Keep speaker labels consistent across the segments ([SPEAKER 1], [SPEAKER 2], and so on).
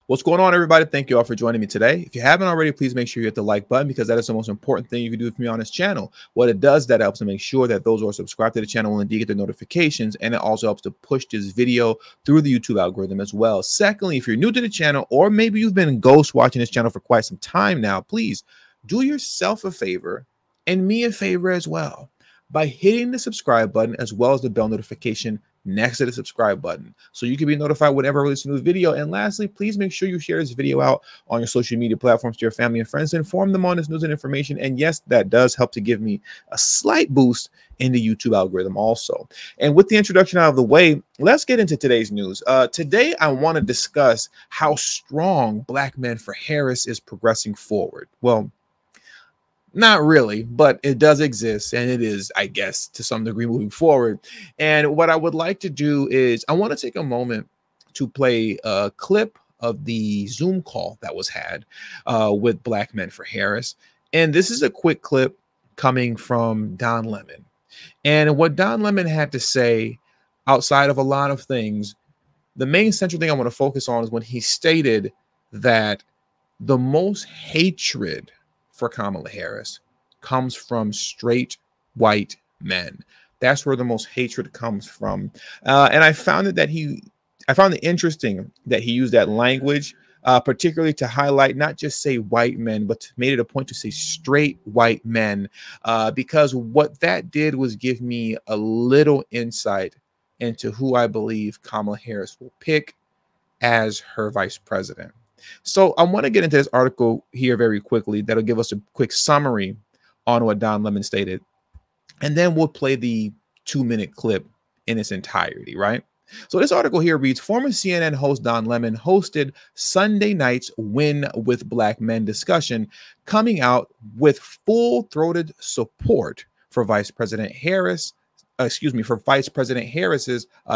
[SPEAKER 1] What's going on, everybody? Thank you all for joining me today. If you haven't already, please make sure you hit the like button because that is the most important thing you can do for me on this channel. What it does, that helps to make sure that those who are subscribed to the channel will indeed get the notifications, and it also helps to push this video through the YouTube algorithm as well. Secondly, if you're new to the channel, or maybe you've been ghost watching this channel for quite some time now, please do yourself a favor and me a favor as well by hitting the subscribe button as well as the bell notification next to the subscribe button so you can be notified whenever I release a new video. And lastly, please make sure you share this video out on your social media platforms to your family and friends to inform them on this news and information. And yes, that does help to give me a slight boost in the YouTube algorithm also. And with the introduction out of the way, let's get into today's news. Today, I want to discuss how strong Black Men for Harris is progressing forward. Well, not really, but it does exist, and it is, I guess, to some degree moving forward. And what I would like to do is I want to take a moment to play a clip of the Zoom call that was had with Black Men for Harris. And this is a quick clip coming from Don Lemon. And what Don Lemon had to say, outside of a lot of things, the main central thing I want to focus on is when he stated that the most hatred for Kamala Harris comes from straight white men. That's where the most hatred comes from. And I found it interesting that he used that language, particularly to highlight not just say white men, but made it a point to say straight white men, because what that did was give me a little insight into who I believe Kamala Harris will pick as her vice president. So I want to get into this article here very quickly. That'll give us a quick summary on what Don Lemon stated. And then we'll play the 2-minute clip in its entirety, right? So this article here reads, former CNN host Don Lemon hosted Sunday night's Win with Black Men discussion, coming out with full-throated support for Vice President Harris's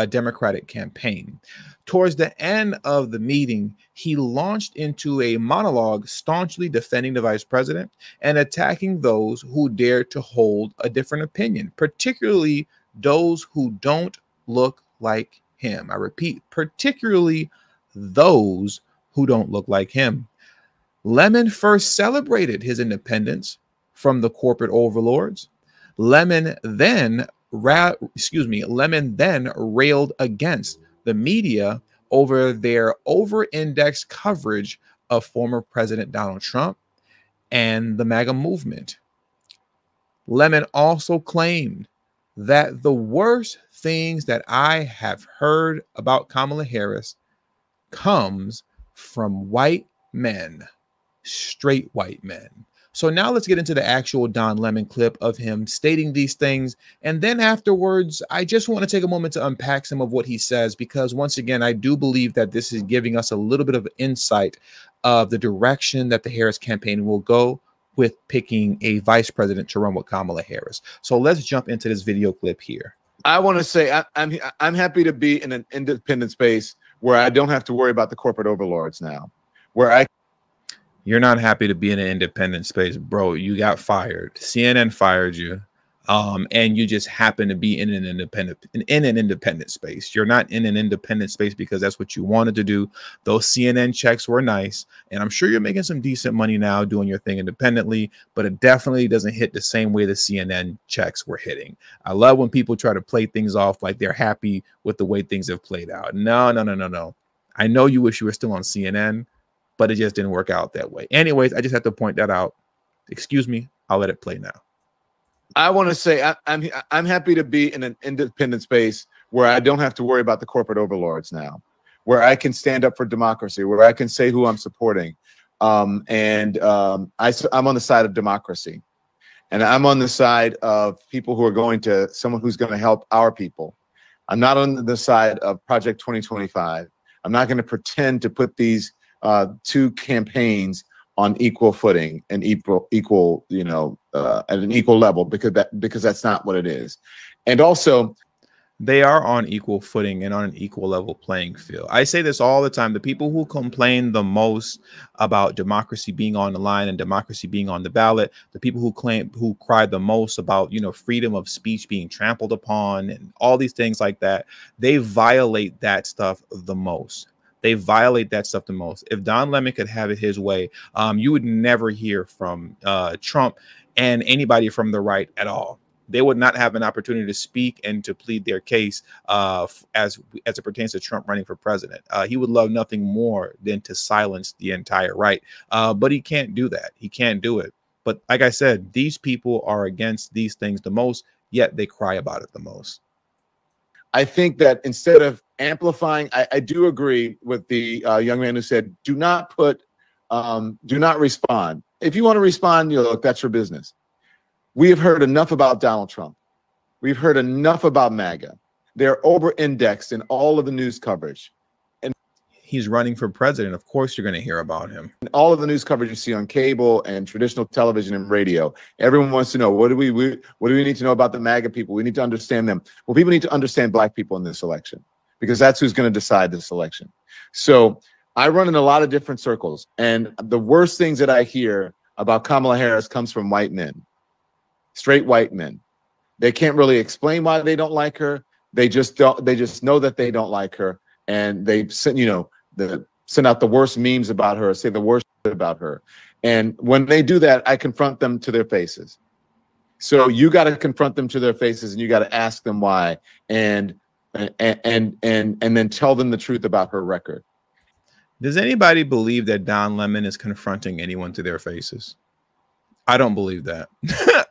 [SPEAKER 1] Democratic campaign. Towards the end of the meeting, he launched into a monologue staunchly defending the vice president and attacking those who dared to hold a different opinion, particularly those who don't look like him. I repeat, particularly those who don't look like him. Lemon first celebrated his independence from the corporate overlords. Lemon then railed against the media over their over-indexed coverage of former President Donald Trump and the MAGA movement. Lemon also claimed that the worst things that I have heard about Kamala Harris comes from white men, straight white men. So now let's get into the actual Don Lemon clip of him stating these things. And then afterwards, I just want to take a moment to unpack some of what he says, because once again, I do believe that this is giving us a little bit of insight of the direction that the Harris campaign will go with picking a vice president to run with Kamala Harris. So let's jump into this video clip here.
[SPEAKER 2] I want to say I'm happy to be in an independent space where I don't have to worry about the corporate overlords now, where
[SPEAKER 1] You're not happy to be in an independent space, bro. You got fired. CNN fired you. And you just happen to be in an independent space. You're not in an independent space because that's what you wanted to do. Those CNN checks were nice, and I'm sure you're making some decent money now doing your thing independently, but it definitely doesn't hit the same way the CNN checks were hitting. I love when people try to play things off like they're happy with the way things have played out. No. I know you wish you were still on CNN, but it just didn't work out that way. Anyways, I just have to point that out. Excuse me. I'll let it play now.
[SPEAKER 2] I want to say I'm happy to be in an independent space where I don't have to worry about the corporate overlords now, where I can stand up for democracy, where I can say who I'm supporting. I'm on the side of democracy, and I'm on the side of people who are someone who's going to help our people. I'm not on the side of Project 2025. I'm not going to pretend to put these two campaigns on equal footing and at an equal level, because that's not what it is. And also,
[SPEAKER 1] they are on equal footing and on an equal level playing field. I say this all the time. The people who complain the most about democracy being on the line and democracy being on the ballot, the people who cry the most about, freedom of speech being trampled upon and all these things like that, they violate that stuff the most. They violate that stuff the most. If Don Lemon could have it his way, you would never hear from Trump and anybody from the right at all. They would not have an opportunity to speak and to plead their case as it pertains to Trump running for president. He would love nothing more than to silence the entire right, but he can't do that. He can't do it. But like I said, these people are against these things the most, yet they cry about it the most.
[SPEAKER 2] I think that instead of amplifying, I do agree with the young man who said, do not respond. If you want to respond, look, that's your business. We have heard enough about Donald Trump. We've heard enough about MAGA. They're over-indexed in all of the news coverage.
[SPEAKER 1] He's running for president. Of course, you're going to hear about him.
[SPEAKER 2] And all of the news coverage you see on cable and traditional television and radio, everyone wants to know, what do we need to know about the MAGA people? We need to understand them. Well, people need to understand Black people in this election, because that's who's going to decide this election. So I run in a lot of different circles, and the worst things that I hear about Kamala Harris comes from white men, straight white men. They can't really explain why they don't like her. They just know that they don't like her, and they send out the worst memes about her, say the worst about her. And when they do that, I confront them to their faces. So you got to confront them to their faces, and you got to ask them why, and then tell them the truth about her record.
[SPEAKER 1] Does anybody believe that Don Lemon is confronting anyone to their faces? I don't believe that.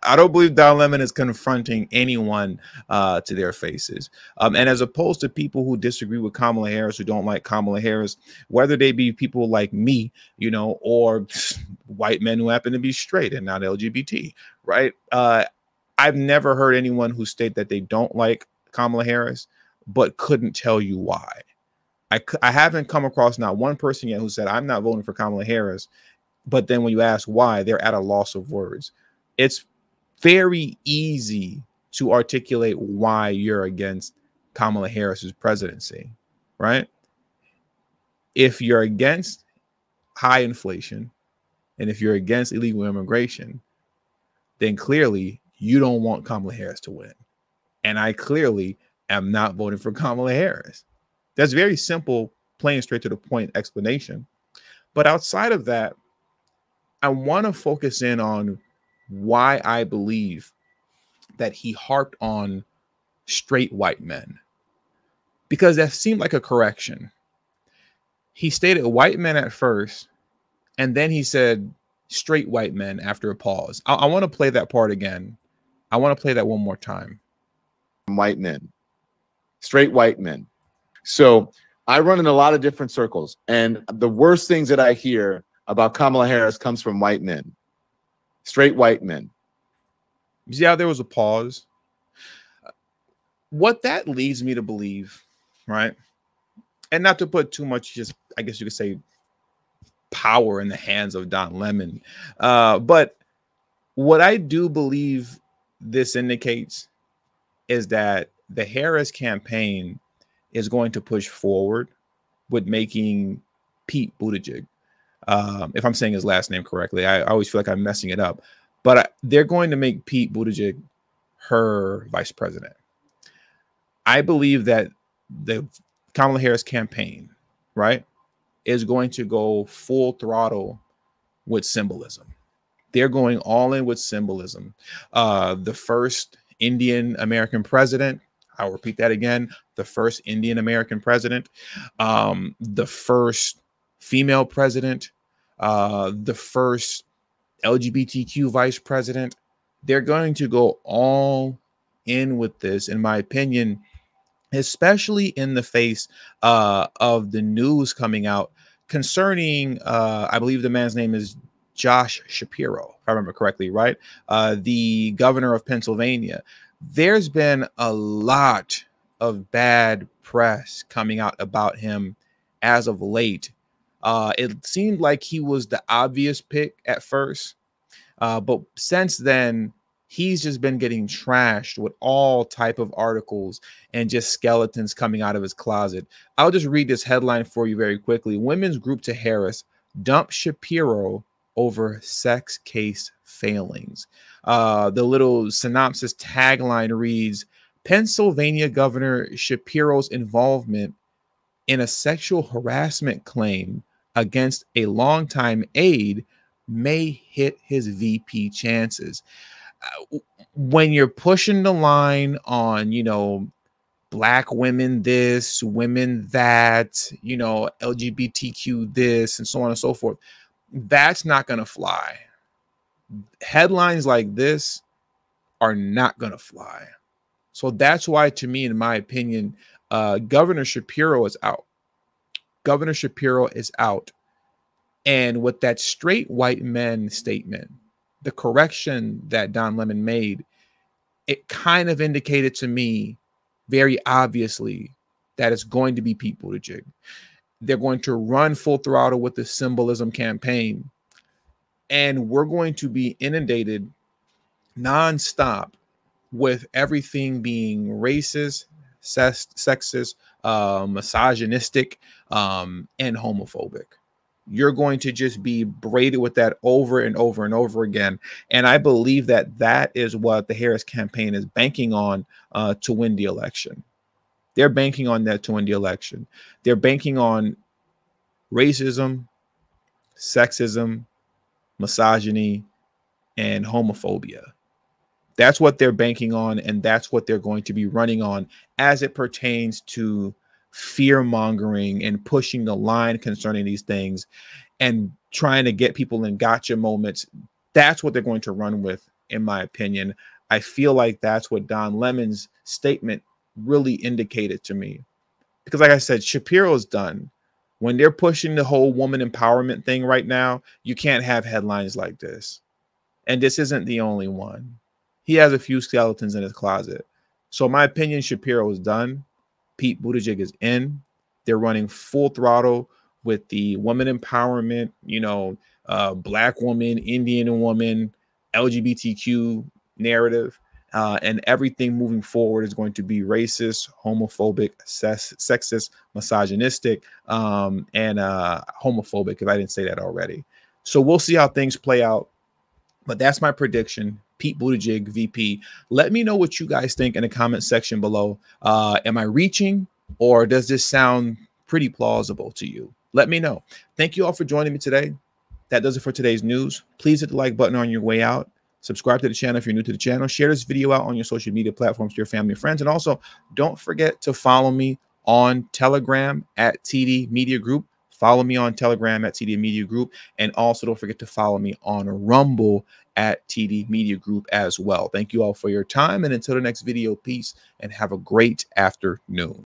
[SPEAKER 1] I don't believe Don Lemon is confronting anyone to their faces. And as opposed to people who disagree with Kamala Harris, who don't like Kamala Harris, whether they be people like me, or white men who happen to be straight and not LGBT, right? I've never heard anyone who state that they don't like Kamala Harris, but couldn't tell you why. I haven't come across not one person yet who said, I'm not voting for Kamala Harris. But then when you ask why, they're at a loss of words. It's very easy to articulate why you're against Kamala Harris's presidency, right? If you're against high inflation and if you're against illegal immigration, then clearly you don't want Kamala Harris to win. And I clearly am not voting for Kamala Harris. That's very simple, plain straight to the point explanation. But outside of that, I want to focus in on why I believe that he harped on straight white men, because that seemed like a correction. He stated white men at first, and then he said straight white men after a pause. I want to play that part again. I want to play that one more time.
[SPEAKER 2] White men, straight white men. So I run in a lot of different circles, and the worst things that I hear about Kamala Harris comes from white men, straight white men.
[SPEAKER 1] See how there was a pause? What that leads me to believe, right? And not to put too much, just I guess you could say, power in the hands of Don Lemon. But what I do believe this indicates is that the Harris campaign is going to push forward with making Pete Buttigieg, if I'm saying his last name correctly. I always feel like I'm messing it up, but they're going to make Pete Buttigieg her vice president. I believe that the Kamala Harris campaign, right, is going to go full throttle with symbolism. They're going all in with symbolism. The first Indian American president, I'll repeat that again, the first Indian American president, the first female president, the first LGBTQ vice president. They're going to go all in with this, in my opinion, especially in the face of the news coming out concerning, I believe the man's name is Josh Shapiro, if I remember correctly, right? The governor of Pennsylvania. There's been a lot of bad press coming out about him as of late. It seemed like he was the obvious pick at first, but since then, he's just been getting trashed with all type of articles and just skeletons coming out of his closet. I'll just read this headline for you very quickly. Women's group to Harris dump Shapiro over sex case failings. The little synopsis tagline reads, Pennsylvania Governor Shapiro's involvement in a sexual harassment claim against a longtime aide may hit his VP chances. When you're pushing the line on, black women this, women that, LGBTQ this, and so on and so forth, that's not going to fly. Headlines like this are not going to fly. So that's why, to me, in my opinion, Governor Shapiro is out. Governor Shapiro is out. And with that straight white men statement, the correction that Don Lemon made, it kind of indicated to me very obviously that it's going to be Pete Buttigieg. They're going to run full throttle with the symbolism campaign. And we're going to be inundated nonstop with everything being racist, sexist, misogynistic, and homophobic. You're going to just be braided with that over and over and over again. And I believe that that is what the Harris campaign is banking on to win the election. They're banking on that to win the election. They're banking on racism, sexism, misogyny, and homophobia. That's what they're banking on, and that's what they're going to be running on as it pertains to fear mongering and pushing the line concerning these things and trying to get people in gotcha moments. That's what they're going to run with, in my opinion. I feel like that's what Don Lemon's statement really indicated to me. Because like I said, Shapiro's done. When they're pushing the whole woman empowerment thing right now, you can't have headlines like this. And this isn't the only one. He has a few skeletons in his closet. So in my opinion, Shapiro is done. Pete Buttigieg is in. They're running full throttle with the woman empowerment, black woman, Indian woman, LGBTQ narrative. And everything moving forward is going to be racist, homophobic, sexist, misogynistic, and homophobic, if I didn't say that already. So we'll see how things play out. But that's my prediction. Pete Buttigieg, VP. Let me know what you guys think in the comment section below. Am I reaching, or does this sound pretty plausible to you? Let me know. Thank you all for joining me today. That does it for today's news. Please hit the like button on your way out. Subscribe to the channel if you're new to the channel. Share this video out on your social media platforms to your family and friends. And also, don't forget to follow me on Telegram at TD Media Group. Follow me on Telegram at TD Media Group. And also don't forget to follow me on Rumble at TD Media Group as well. Thank you all for your time. And until the next video, peace and have a great afternoon.